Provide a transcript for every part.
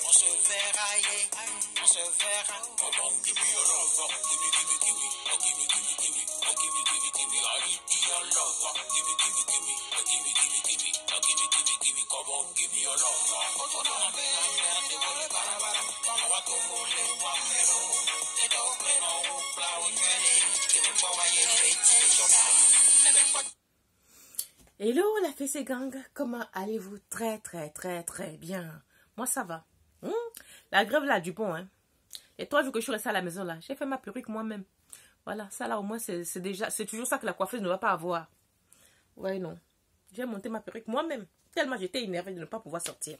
On se verra, yeah. On se verra. Come on, give me your love. Give me, give me, give me. Oh, give me, give me, give me. Oh, give me, give me, give me. I need your love. Give me, give me, give me. Oh, give me, give me, give me. Oh, give me, give me, give me. Come on, give me your love. Hello la fessée gang, comment allez-vous? Très bien. Moi ça va. La grève là du bon hein. Et 3 jours que je suis restée à la maison là, j'ai fait ma perruque moi-même. Voilà, ça là au moins c'est déjà, c'est toujours ça que la coiffeuse ne va pas avoir. Ouais non, j'ai monté ma perruque moi-même. Tellement j'étais énervée de ne pas pouvoir sortir.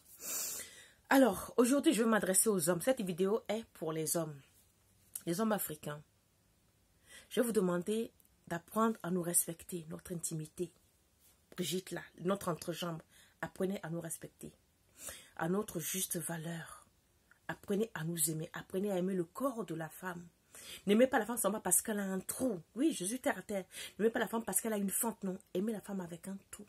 Alors aujourd'hui je vais m'adresser aux hommes. Cette vidéo est pour les hommes africains. Je vais vous demander d'apprendre à nous respecter, notre intimité. Brigitte là, notre entrejambe, apprenez à nous respecter, à notre juste valeur. Apprenez à nous aimer, apprenez à aimer le corps de la femme. N'aimez pas la femme seulement parce qu'elle a un trou. Oui, je suis terre à terre. N'aimez pas la femme parce qu'elle a une fente, non. Aimez la femme avec un trou.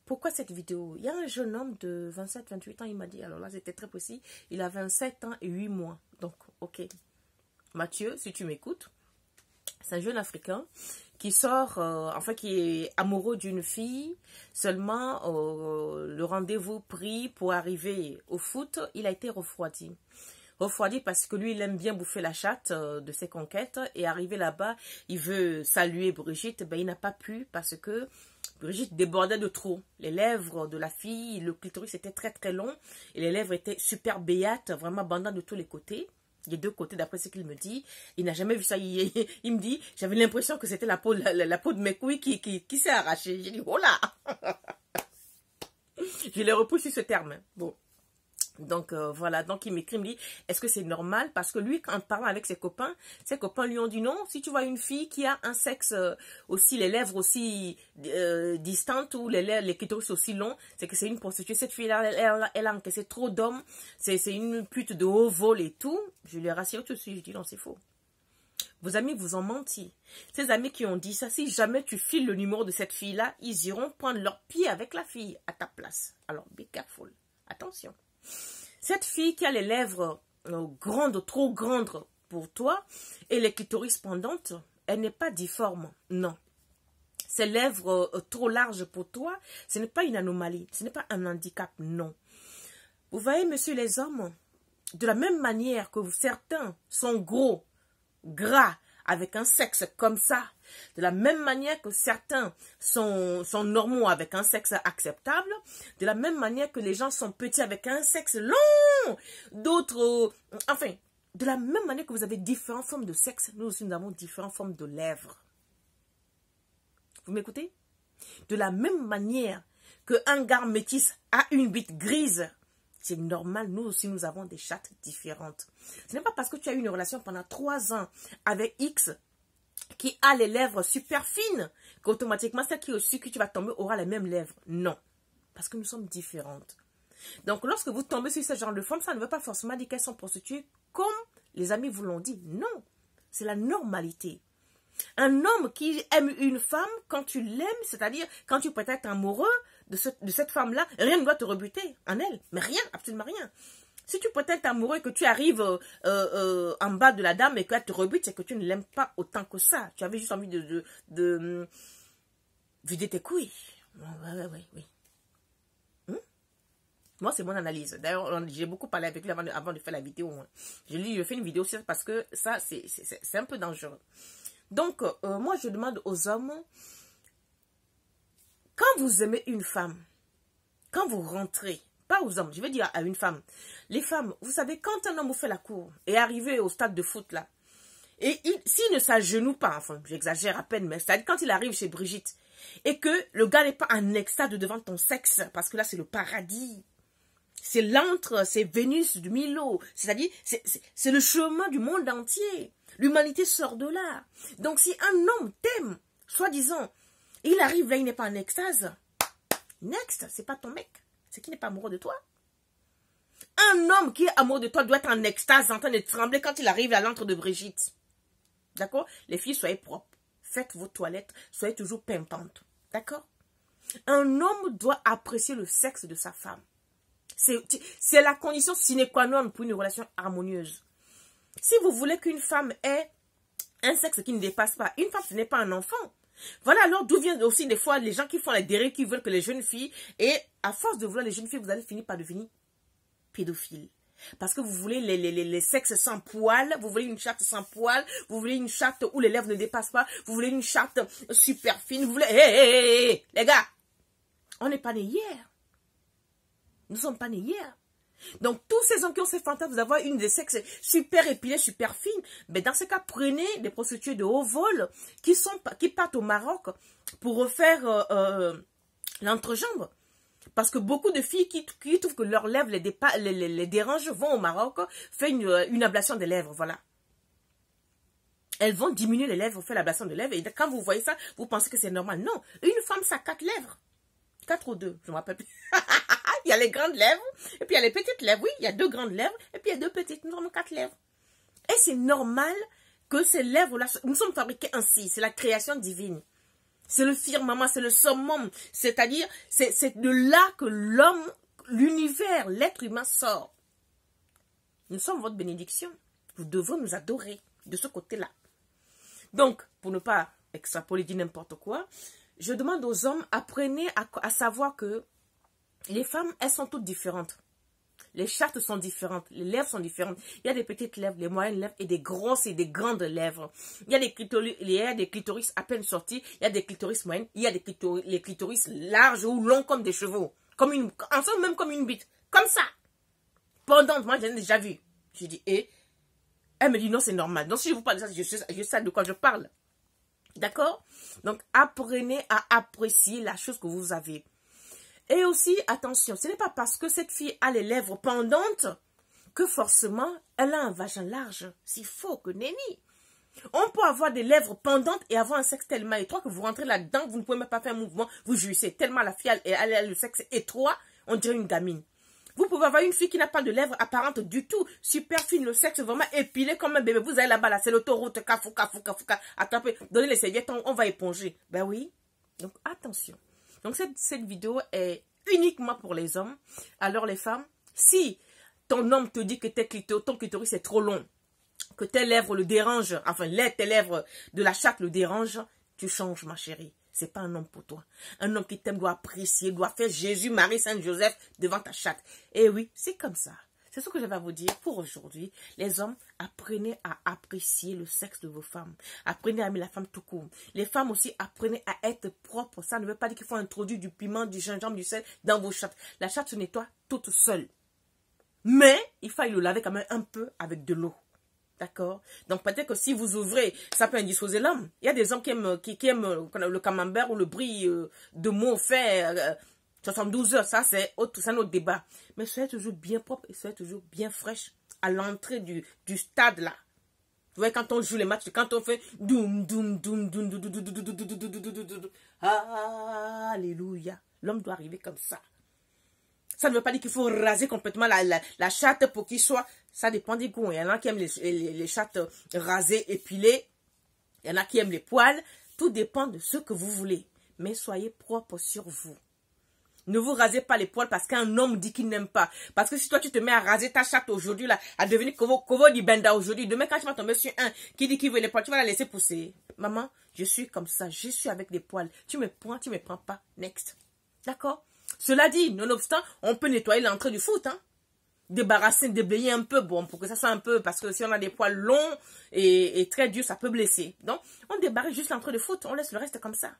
Pourquoi cette vidéo? Il y a un jeune homme de 27-28 ans, il m'a dit, alors là c'était très précis, il a 27 ans et 8 mois. Donc, ok. Mathieu, si tu m'écoutes, c'est un jeune Africain qui sort, enfin qui est amoureux d'une fille, seulement le rendez-vous pris pour arriver au foot, il a été refroidi. Refroidi parce que lui, il aime bien bouffer la chatte de ses conquêtes et arrivé là-bas, il veut saluer Brigitte, ben il n'a pas pu parce que Brigitte débordait de trop. Les lèvres de la fille, le clitoris était très long et les lèvres étaient super béates, vraiment bandantes de tous les côtés. Les 2 côtés, d'après ce qu'il me dit. Il n'a jamais vu ça. Il me dit, j'avais l'impression que c'était la peau de mes couilles qui s'est arrachée. J'ai dit, oh là. Je l'ai repoussé sur ce terme. Bon. Donc, voilà. Donc, il m'écrit, il me dit, est-ce que c'est normal? Parce que lui, en parlant avec ses copains lui ont dit non. Si tu vois une fille qui a un sexe aussi, les lèvres aussi distantes ou les clitoris aussi longs, c'est que c'est une prostituée. Cette fille-là, elle a encaissé trop d'hommes. C'est une pute de haut vol et tout. Je lui ai rassuré tout de suite. Je dis non, c'est faux. Vos amis vous ont menti. Ces amis qui ont dit ça, si jamais tu files le numéro de cette fille-là, ils iront prendre leur pied avec la fille à ta place. Alors, be careful. Attention. Cette fille qui a les lèvres grandes, trop grandes pour toi, et les clitoris pendantes, elle n'est pas difforme, non. Ces lèvres trop larges pour toi, ce n'est pas une anomalie, ce n'est pas un handicap, non. Vous voyez, messieurs les hommes, de la même manière que certains sont gros, gras, avec un sexe comme ça, de la même manière que certains sont normaux avec un sexe acceptable, de la même manière que les gens sont petits avec un sexe long, d'autres, enfin, de la même manière que vous avez différentes formes de sexe, nous aussi nous avons différentes formes de lèvres. Vous m'écoutez? De la même manière qu'un gars métis a une bite grise, c'est normal, nous aussi nous avons des chattes différentes. Ce n'est pas parce que tu as eu une relation pendant 3 ans avec X qui a les lèvres super fines qu'automatiquement celle qui au-dessus que tu vas tomber aura les mêmes lèvres. Non, parce que nous sommes différentes. Donc lorsque vous tombez sur ce genre de femme, ça ne veut pas forcément dire qu'elles sont prostituées comme les amis vous l'ont dit. Non, c'est la normalité. Un homme qui aime une femme, quand tu l'aimes, c'est-à-dire quand tu peux être amoureux de cette femme-là, rien ne doit te rebuter en elle. Mais rien, absolument rien. Si tu peux être amoureux et que tu arrives en bas de la dame et qu'elle te rebute, c'est que tu ne l'aimes pas autant que ça. Tu avais juste envie de vider tes couilles. Oui. Moi, c'est mon analyse. D'ailleurs, j'ai beaucoup parlé avec lui avant de faire la vidéo. Je fais une vidéo aussi parce que ça, c'est un peu dangereux. Donc, moi, je demande aux hommes, quand vous aimez une femme, quand vous rentrez, pas aux hommes, je vais dire à une femme, les femmes, vous savez, quand un homme vous fait la cour et arrivé au stade de foot là, et s'il ne s'agenouille pas, enfin, j'exagère à peine, mais c'est-à-dire quand il arrive chez Brigitte, et que le gars n'est pas en extase devant ton sexe, parce que là, c'est le paradis. C'est l'antre, c'est Vénus du Milo, c'est-à-dire, c'est le chemin du monde entier. L'humanité sort de là. Donc, si un homme t'aime, soi-disant, il arrive là, il n'est pas en extase, next, c'est pas ton mec. C'est qu'il n'est pas amoureux de toi. Un homme qui est amoureux de toi doit être en extase, en train de trembler quand il arrive à l'antre de Brigitte. D'accord? Les filles, soyez propres. Faites vos toilettes. Soyez toujours pimpantes. D'accord? Un homme doit apprécier le sexe de sa femme. C'est la condition sine qua non pour une relation harmonieuse. Si vous voulez qu'une femme ait un sexe qui ne dépasse pas, une femme, ce n'est pas un enfant. Voilà alors d'où viennent aussi des fois les gens qui font les dérives, qui veulent que les jeunes filles, et à force de vouloir les jeunes filles, vous allez finir par devenir pédophile. Parce que vous voulez les sexes sans poils, vous voulez une chatte sans poils, vous voulez une chatte où les lèvres ne dépassent pas, vous voulez une chatte super fine, vous voulez... Hé, les gars, on n'est pas nés hier. Nous ne sommes pas nés hier. Donc, tous ces hommes qui ont ces fantasmes d'avoir une des sexes super épilées, super fines, mais dans ce cas, prenez des prostituées de haut vol qui partent au Maroc pour refaire l'entrejambe. Parce que beaucoup de filles qui trouvent que leurs lèvres les dérangent vont au Maroc faire une ablation des lèvres, voilà. Elles vont diminuer les lèvres, faire l'ablation des lèvres, et quand vous voyez ça, vous pensez que c'est normal. Non, une femme, ça a 4 lèvres. 4 ou 2, je ne me rappelle plus. Il y a les grandes lèvres, et puis il y a les petites lèvres. Oui, il y a 2 grandes lèvres, et puis il y a 2 petites. Nous avons 4 lèvres. Et c'est normal que ces lèvres-là, nous sommes fabriqués ainsi. C'est la création divine. C'est le firmament, c'est le summum. C'est-à-dire, c'est de là que l'homme, l'univers, l'être humain sort. Nous sommes votre bénédiction. Vous devrez nous adorer de ce côté-là. Donc, pour ne pas extrapoler, dire n'importe quoi, je demande aux hommes, apprenez à savoir que les femmes, elles sont toutes différentes. Les chattes sont différentes, les lèvres sont différentes. Il y a des petites lèvres, les moyennes lèvres et des grosses et des grandes lèvres. Il y a des clitoris à peine sortis, il y a des clitoris moyennes, il y a les clitoris larges ou longs comme des chevaux. Ensemble même comme une bite. Comme ça. Pendant, moi j'en ai déjà vu. J'ai dit, elle me dit non, c'est normal. Donc si je vous parle de ça, je sais de quoi je parle. D'accord? Donc apprenez à apprécier la chose que vous avez. Et aussi, attention, ce n'est pas parce que cette fille a les lèvres pendantes que forcément, elle a un vagin large. C'est faux que nenni. On peut avoir des lèvres pendantes et avoir un sexe tellement étroit que vous rentrez là-dedans, vous ne pouvez même pas faire un mouvement, vous jouissez. Tellement la fille, elle a le sexe étroit, on dirait une gamine. Vous pouvez avoir une fille qui n'a pas de lèvres apparentes du tout, super fine, le sexe vraiment épilé comme un bébé. Vous allez là-bas, là, c'est l'autoroute, kafou, attrapez, donnez les serviettes, on va éponger. Ben oui. Donc attention. Donc cette vidéo est uniquement pour les hommes. Alors les femmes, si ton homme te dit que ton clitoris est trop long, que tes lèvres le dérangent, enfin tes lèvres de la chatte le dérangent, tu changes ma chérie. C'est pas un homme pour toi. Un homme qui t'aime doit apprécier, doit faire Jésus, Marie, Saint Joseph devant ta chatte. Et oui, c'est comme ça. C'est ce que je vais vous dire pour aujourd'hui. Les hommes, apprenez à apprécier le sexe de vos femmes. Apprenez à aimer la femme tout court. Les femmes aussi, apprenez à être propres. Ça ne veut pas dire qu'il faut introduire du piment, du gingembre, du sel dans vos chattes. La chatte se nettoie toute seule. Mais, il faut le laver quand même un peu avec de l'eau. D'accord? Donc peut-être que si vous ouvrez, ça peut indisposer l'homme. Il y a des hommes qui aiment le camembert ou le brie de mots fait 72 heures, ça c'est un autre débat. Mais soyez toujours bien propre et soyez toujours bien fraîche à l'entrée du stade là. Vous voyez, quand on joue les matchs, quand on fait doum, doum, doum, doum, doum, doum, doum, doum, doum, alléluia. L'homme doit arriver comme ça. Ça ne veut pas dire qu'il faut raser complètement la chatte pour qu'il soit... Ça dépend des goûts. Il y en a qui aiment les chattes rasées, épilées. Il y en a qui aiment les poils. Tout dépend de ce que vous voulez. Mais soyez propre sur vous. Ne vous rasez pas les poils parce qu'un homme dit qu'il n'aime pas. Parce que si toi tu te mets à raser ta chatte aujourd'hui, là, à devenir Kovo di Benda aujourd'hui, demain quand tu vas tomber sur un qui dit qu'il veut les poils, tu vas la laisser pousser. Maman, je suis comme ça, je suis avec des poils. Tu me prends pas. Next. D'accord? Cela dit, nonobstant, on peut nettoyer l'entrée du foot, hein. Débarrasser, déblayer un peu, bon, pour que ça soit un peu, parce que si on a des poils longs et très durs, ça peut blesser. Donc, on débarrasse juste l'entrée de foot, on laisse le reste comme ça.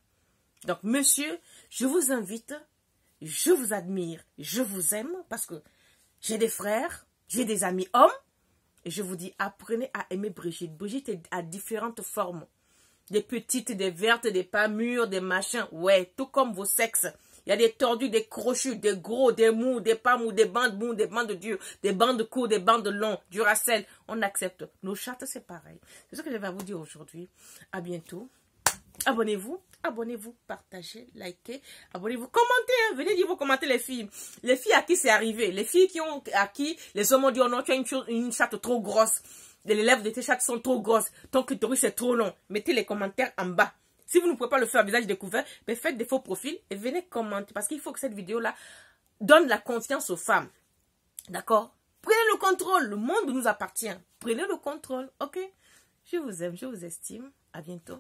Donc, monsieur, je vous invite, je vous admire, je vous aime, parce que j'ai des frères, j'ai des amis hommes, et je vous dis, apprenez à aimer Brigitte. Brigitte est à différentes formes. Des petites, des vertes, des pas mûres, des machins, ouais, tout comme vos sexes. Il y a des tordus, des crochus, des gros, des mous, des pas mous, des bandes dures, des bandes courtes, des bandes longues, du racel. On accepte. Nos chattes, c'est pareil. C'est ce que je vais vous dire aujourd'hui. À bientôt. Abonnez-vous. Abonnez-vous, partagez, likez, abonnez-vous, commentez, hein. Venez dire vos commentaires les filles. Les filles à qui c'est arrivé. Les filles à qui les hommes ont dit, oh non, tu as une chatte trop grosse. Les lèvres de tes chattes sont trop grosses. Ton clitoris est trop long. Mettez les commentaires en bas. Si vous ne pouvez pas le faire à visage découvert, mais faites des faux profils et venez commenter. Parce qu'il faut que cette vidéo-là donne la confiance aux femmes. D'accord? Prenez le contrôle. Le monde nous appartient. Prenez le contrôle. Ok? Je vous aime, je vous estime. À bientôt.